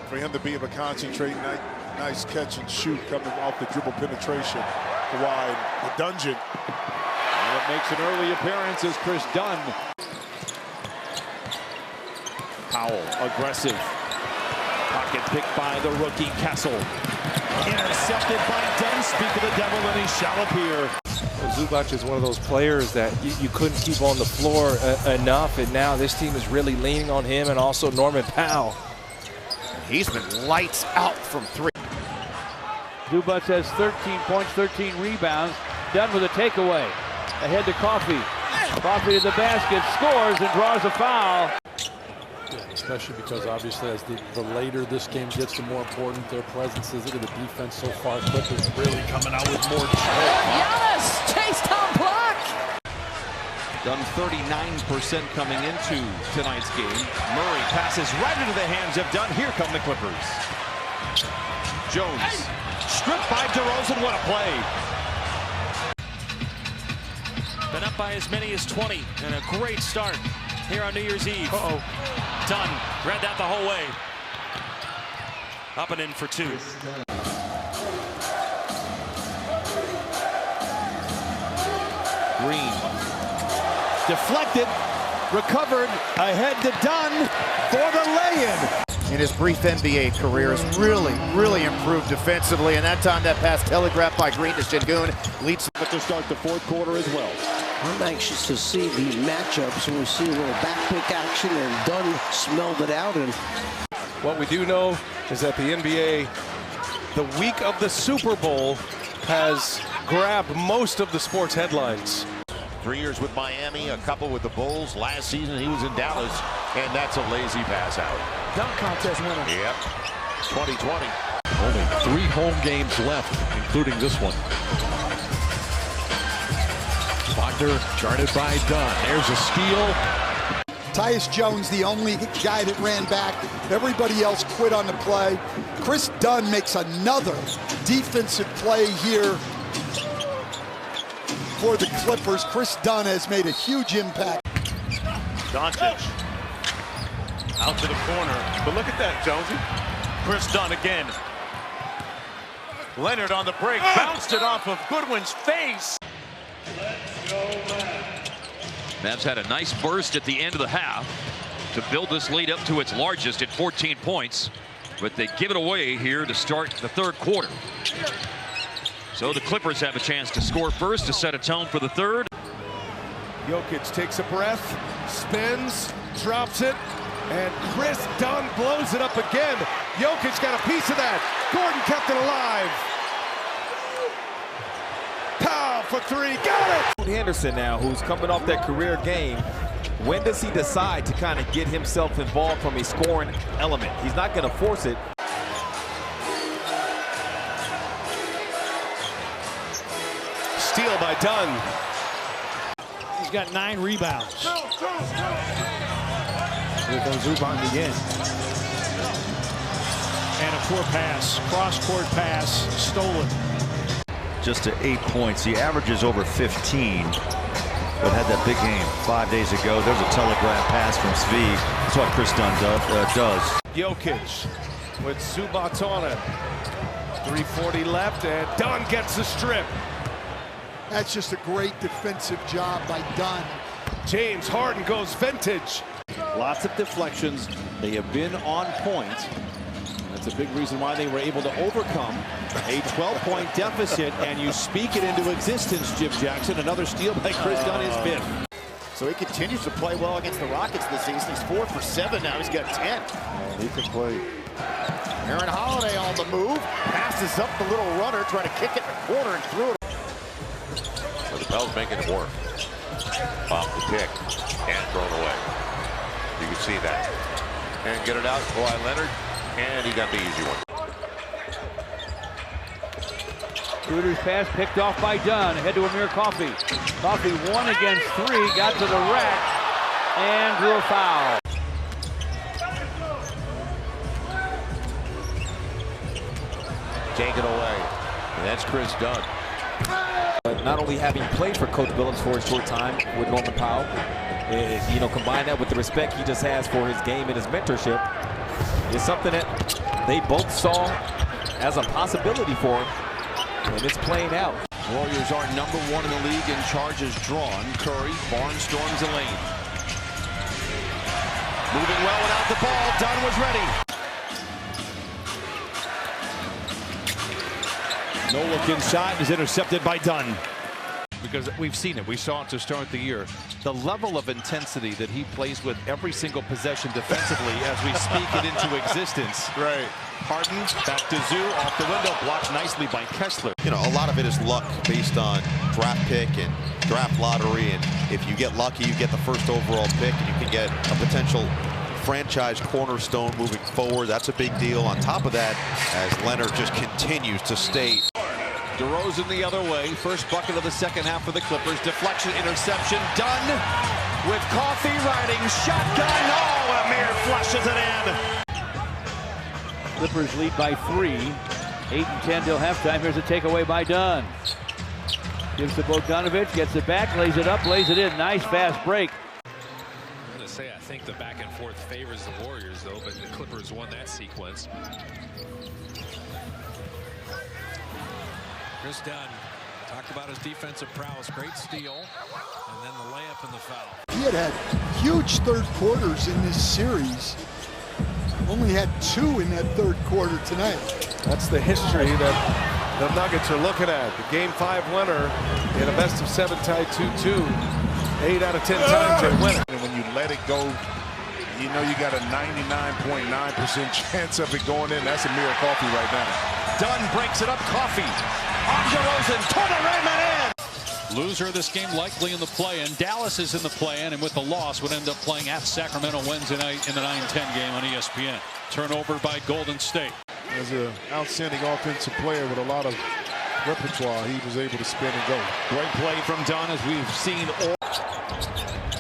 For him to be able to concentrate, nice catch and shoot coming off the dribble penetration wide the dungeon. And what makes an early appearance is Kris Dunn. Powell, aggressive. Pocket picked by the rookie Kessel. Intercepted by Dunn. Speak of the devil, and he shall appear. Zubac is one of those players that you couldn't keep on the floor enough, and now this team is really leaning on him and also Norman Powell. He's been lights out from three. Zubac has 13 points, 13 rebounds. Dunn with a takeaway. Ahead to Coffey. Coffey to the basket, scores and draws a foul. Yeah, especially because obviously as the later this game gets, the more important their presence is. Look at the defense so far. Clippers really coming out with more. Giannis, chase down block. Dunn 39% coming into tonight's game. Murray passes right into the hands of Dunn. Here come the Clippers. Jones stripped by DeRozan. What a play. Been up by as many as 20 and a great start here on New Year's Eve. Dunn read that the whole way. Up and in for two. Green. Deflected. Recovered. Ahead to Dunn for the lay-in. In his brief NBA career, has really improved defensively. And that time, that pass telegraphed by Green to Şengün leads To start the fourth quarter as well. I'm anxious to see the matchups when we see a little back pick action, and Dunn smelled it out. And What we do know is that the NBA, the week of the Super Bowl, has grabbed most of the sports headlines. 3 years with Miami, a couple with the Bulls. Last season he was in Dallas, and that's a lazy pass out. Dunk contest winner. Yep, 2020. Only 3 home games left, including this one. Wagner guarded by Dunn. There's a steal. Tyus Jones, the only guy that ran back. Everybody else quit on the play. Kris Dunn makes another defensive play here for the Clippers. Kris Dunn has made a huge impact. Doncic out to the corner, but look at that, Jonesy. Kris Dunn again. Leonard on the break, bounced it off of Goodwin's face. Mavs had a nice burst at the end of the half to build this lead up to its largest at 14 points, but they give it away here to start the third quarter. So the Clippers have a chance to score first to set a tone for the third. Jokic takes a breath, spins, drops it, and Kris Dunn blows it up again. Jokic got a piece of that. Gordon kept it alive. Powell for three, got it! Henderson now, who's coming off that career game, when does he decide to kind of get himself involved from a scoring element? He's not going to force it. Steal by Dunn. He's got 9 rebounds. Here goes Zubac again. And a poor pass, cross-court pass, stolen. Just to 8 points. He averages over 15, but had that big game 5 days ago. There's a telegraph pass from Svi. That's what Kris Dunn does. Jokic with Zubac on it. 3:40 left, and Dunn gets the strip. That's just a great defensive job by Dunn. James Harden goes vintage. Lots of deflections. They have been on point. That's a big reason why they were able to overcome a 12-point deficit, and you speak it into existence, Jim Jackson. Another steal by Kris Dunn, his 5th. So he continues to play well against the Rockets this season. He's 4 for 7 now. He's got 10. He can play. Aaron Holiday on the move. Passes up the little runner, trying to kick it in the corner and threw it. So the Pels making it work. Off the pick and thrown away. You can see that. And get it out to Kawhi Leonard. And he got the easy one. Schroeder's pass picked off by Dunn. Ahead to Amir Coffey. Coffey 1 against 3. Got to the rack and drew a foul. Take it away. And that's Kris Dunn. Not only having played for Coach Billups for a short time with Norman Powell, combine that with the respect he just has for his game and his mentorship. is something that they both saw as a possibility for him, and it's playing out. Warriors are #1 in the league in charges drawn. Curry barnstorms the lane. Moving well without the ball. Dunn was ready. No look inside is intercepted by Dunn. Because we've seen it. We saw it to start the year. The level of intensity that he plays with every single possession defensively as we speak it into existence. Right. Harden back to Zoo, off the window, blocked nicely by Kessler. You know, a lot of it is luck based on draft pick and draft lottery. And if you get lucky, you get the first overall pick and you can get a potential franchise cornerstone moving forward. That's a big deal. On top of that, as Leonard just continues to stay. DeRozan the other way. First bucket of the second half for the Clippers. Deflection, interception, done with Coffee riding shotgun. Oh, Amir flushes it in. Clippers lead by 3. 8-10 till halftime. Here's a takeaway by Dunn. Gives to Bogdanovic, gets it back, lays it up, lays it in. Nice fast break. I'm going to say I think the back and forth favors the Warriors, though, but the Clippers won that sequence. Kris Dunn talked about his defensive prowess. Great steal, and then the layup and the foul. He had huge third quarters in this series. Only had 2 in that third quarter tonight. That's the history that the Nuggets are looking at. The Game 5 winner in a best-of-7 tie 2-2. 8 out of 10 times they win it. And when you let it go, you know you got a 99.9% chance of it going in. That's Amir Coffee right now. Dunn breaks it up. Coffee on DeRozan to the rim and in. Loser of this game likely in the play-in. Dallas is in the play-in, and with the loss would end up playing at Sacramento Wednesday night in the 9-10 game on ESPN. Turnover by Golden State. As an outstanding offensive player with a lot of repertoire, he was able to spin and go. Great play from Dunn, as we've seen.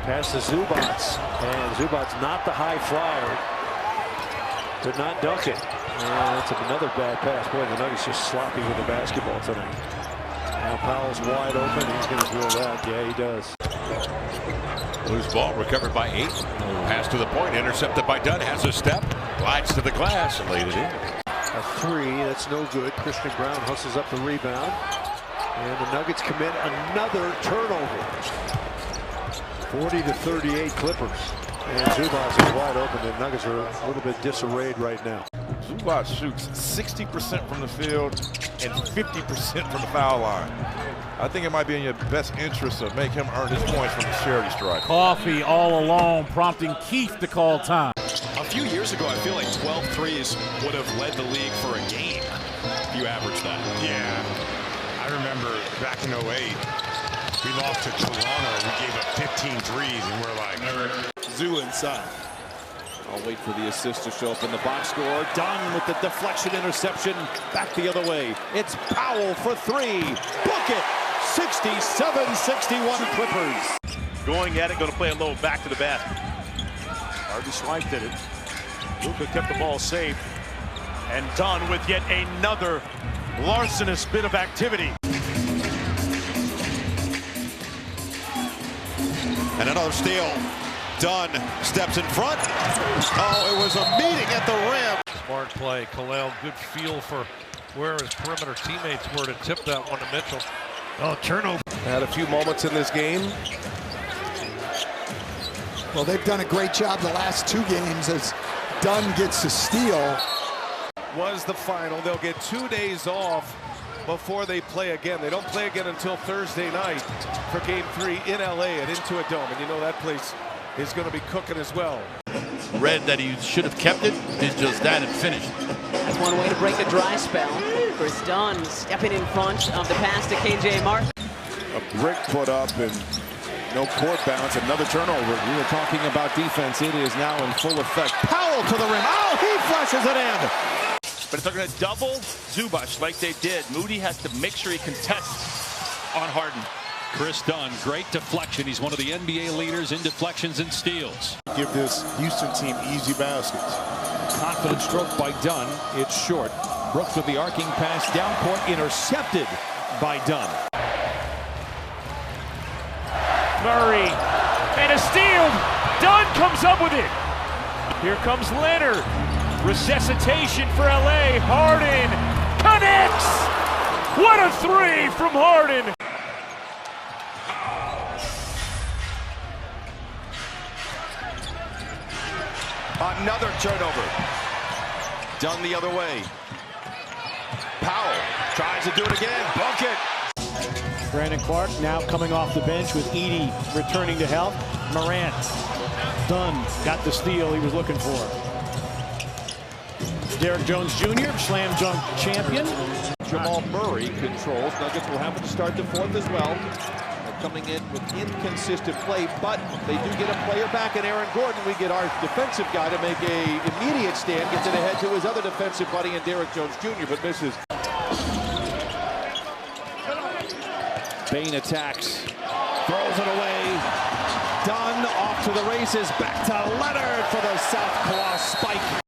Pass to Zubats, and Zubats not the high flyer. Did not dunk it. And that's another bad pass. Boy, the Nuggets just sloppy with the basketball tonight. Now Powell's wide open. He's going to drill that. Yeah, he does. Loose ball recovered by 8. Pass to the point, intercepted by Dunn. Has a step, glides to the glass, and laid it in. A 3, that's no good. Christian Brown hustles up the rebound. And the Nuggets commit another turnover. 40-38 Clippers. And Zubats is wide open. The Nuggets are a little bit disarrayed right now. Zubats shoots 60% from the field and 50% from the foul line. I think it might be in your best interest to make him earn his points from the charity stripe. Coffee all alone, prompting Keith to call time. A few years ago, I feel like 12 threes would have led the league for a game if you average that. Yeah, I remember back in 08, we lost to Toronto. We gave up 15 threes, and we're like, Zoo inside. I'll wait for the assist to show up in the box score. Dunn with the deflection interception. Back the other way. It's Powell for 3. Book it. 67-61 Clippers. Going at it, going to play a little back to the basket. Harden swiped at it. Luka kept the ball safe. And Dunn with yet another larcenous bit of activity. And another steal. Dunn steps in front. Oh, it was a meeting at the rim. Smart play. Khalil, good feel for where his perimeter teammates were to tip that one to Mitchell. Oh, turnover. Had a few moments in this game. Well, they've done a great job the last 2 games as Dunn gets a steal. Was the final. They'll get 2 days off before they play again. They don't play again until Thursday night for Game 3 in LA at Intuit Dome. And you know that place is going to be cooking as well. Read that he should have kept it, did just that and finished. That's one way to break a dry spell. Kris Dunn stepping in front of the pass to KJ Mark. A brick put up and no court bounce, another turnover. We were talking about defense. It is now in full effect. Powell to the rim. Oh, he flushes it in. But if they're going to double Zubats like they did, Moody has to make sure he contests on Harden. Kris Dunn, great deflection. He's one of the NBA leaders in deflections and steals. Give this Houston team easy baskets. Confident stroke by Dunn. It's short. Brooks with the arcing pass down court, intercepted by Dunn. Murray, and a steal. Dunn comes up with it. Here comes Leonard. Resuscitation for LA. Harden connects. What a three from Harden. Another turnover. Done the other way. Powell tries to do it again. Bucket. Brandon Clark now coming off the bench with Edey returning to health. Morant. Dunn got the steal he was looking for. Derrick Jones Jr., slam dunk champion. Jamal Murray controls. Nuggets will have to start the fourth as well. They're coming in with inconsistent play, but they do get a player back in Aaron Gordon. We get our defensive guy to make a immediate stand, gets it ahead to his other defensive buddy in Derrick Jones Jr., but misses. Bain attacks, throws it away. Dunn off to the races, back to Leonard for the Southpaw spike.